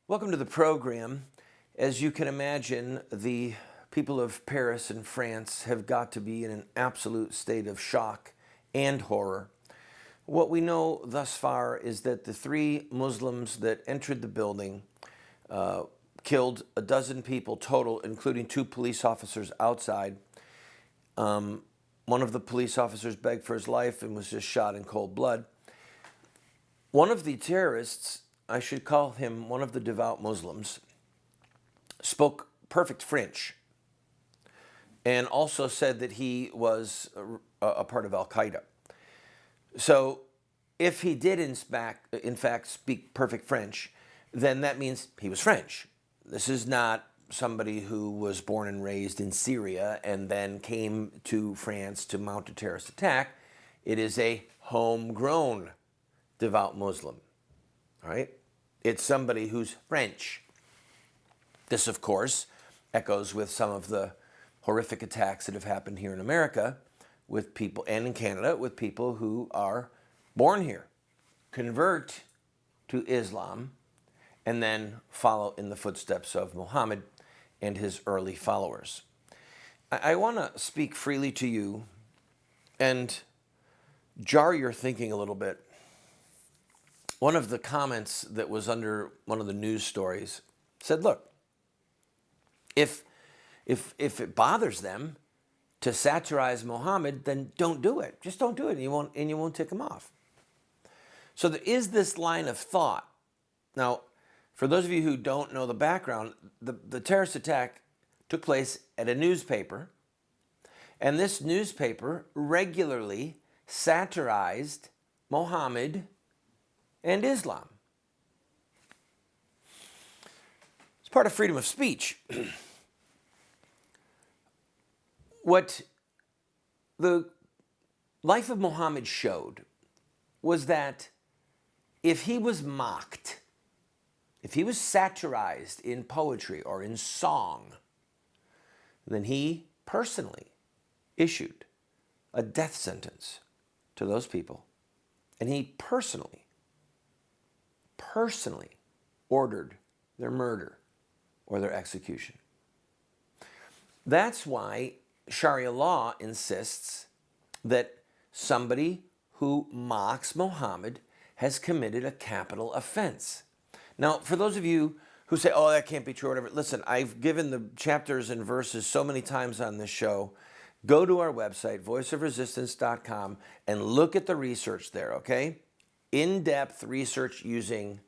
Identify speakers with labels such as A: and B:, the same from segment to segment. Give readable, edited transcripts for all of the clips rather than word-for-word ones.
A: Welcome to the program. As you can imagine, the people of Paris and France have got to be in an absolute state of shock and horror. What we know thus far is that the three Muslims that entered the building killed a dozen people total, including two police officers outside. One of the police officers begged for his life and was just shot in cold blood. One of the terrorists, I should call him one of the devout Muslims, spoke perfect French and also said that he was a part of Al-Qaeda. So if he did in fact speak perfect French, then that means he was French. This is not somebody who was born and raised in Syria and then came to France to mount a terrorist attack. It is a homegrown devout Muslim, all right? It's somebody who's French. This, of course, echoes with some of the horrific attacks that have happened here in America with people, and in Canada, with people who are born here, convert to Islam, and then follow in the footsteps of Muhammad and his early followers. I want to speak freely to you and jar your thinking a little bit. One of the comments that was under one of the news stories said, look, if it bothers them to satirize Muhammad, then don't do it. Just don't do it, and you won't tick them off. So there is this line of thought. Now, for those of you who don't know the background, the terrorist attack took place at a newspaper, and this newspaper regularly satirized Muhammad and Islam. It's part of freedom of speech. What the life of Muhammad showed was that if he was mocked, if he was satirized in poetry or in song, then he personally issued a death sentence to those people. And he personally ordered their murder or their execution. That's why Sharia law insists that somebody who mocks Muhammad has committed a capital offense. Now, for those of you who say, oh, that can't be true or whatever, listen, I've given the chapters and verses so many times on this show. Go to our website, voiceofresistance.com, and look at the research there, okay? In-depth research using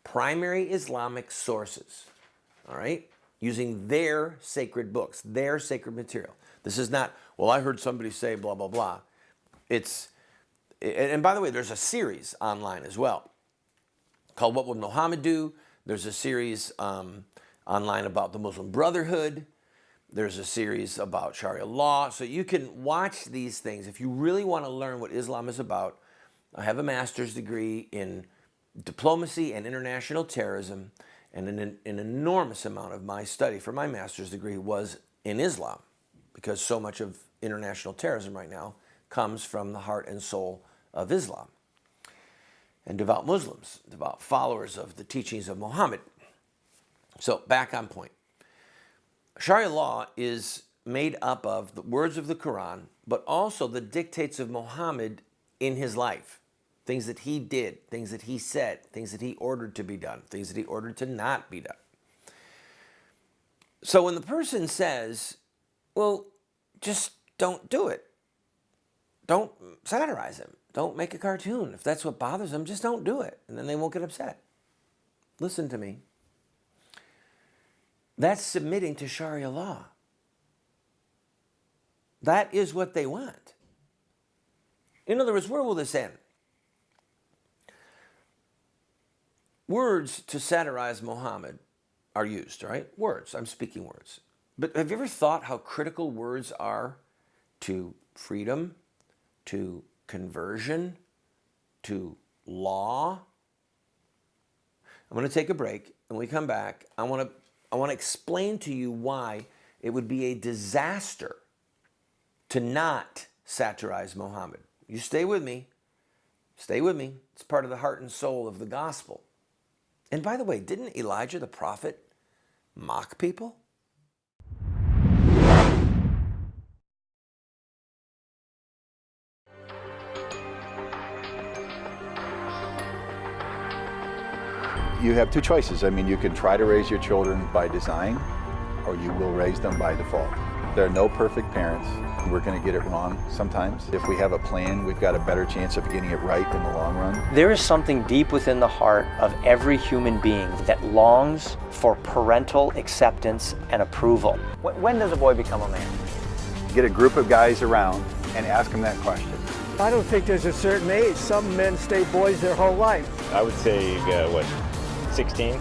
A: primary Islamic sources, all right? Using their sacred books, their sacred material. This is not, well, I heard somebody say blah, blah, blah. And by the way, there's a series online as well called What Would Muhammad Do? There's a series online about the Muslim Brotherhood. There's a series about Sharia law. So you can watch these things. If you really want to learn what Islam is about, I have a master's degree in diplomacy and international terrorism, and an enormous amount of my study for my master's degree was in Islam, because so much of international terrorism right now comes from the heart and soul of Islam and devout Muslims, devout followers of the teachings of Muhammad. So back on point. Sharia law is made up of the words of the Quran, but also the dictates of Muhammad in his life. Things that he did, things that he said, things that he ordered to be done, things that he ordered to not be done. So when the person says, well, just don't do it. Don't satirize him. Don't make a cartoon. If that's what bothers them, just don't do it. And then they won't get upset. Listen to me. That's submitting to Sharia law. That is what they want. In other words, where will this end? Words to satirize Muhammad are used, right? Words. I'm speaking words. But have you ever thought how critical words are to freedom, to conversion, to law? I'm going to take a break, and when we come back, I want to explain to you why it would be a disaster to not satirize Muhammad. You stay with me. Stay with me. It's part of the heart and soul of the gospel. And by the way, didn't Elijah the prophet mock people?
B: You have two choices. I mean, you can try to raise your children by design, or you will raise them by default. There are no perfect parents. We're going to get it wrong sometimes. If we have a plan, we've got a better chance of getting it right in the long run.
C: There is something deep within the heart of every human being that longs for parental acceptance and approval. When does a boy become a man?
B: Get a group of guys around and ask them that question.
D: I don't think there's a certain age. Some men stay boys their whole life.
E: I would say, 16,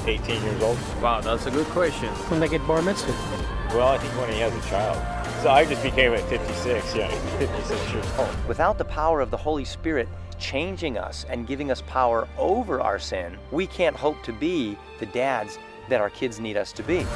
E: 18 years old.
F: Wow, that's a good question.
D: When they get bar mitzvah.
E: Well, I think when he has a child. So I just became at 56, 56 years old.
C: Without the power of the Holy Spirit changing us and giving us power over our sin, we can't hope to be the dads that our kids need us to be.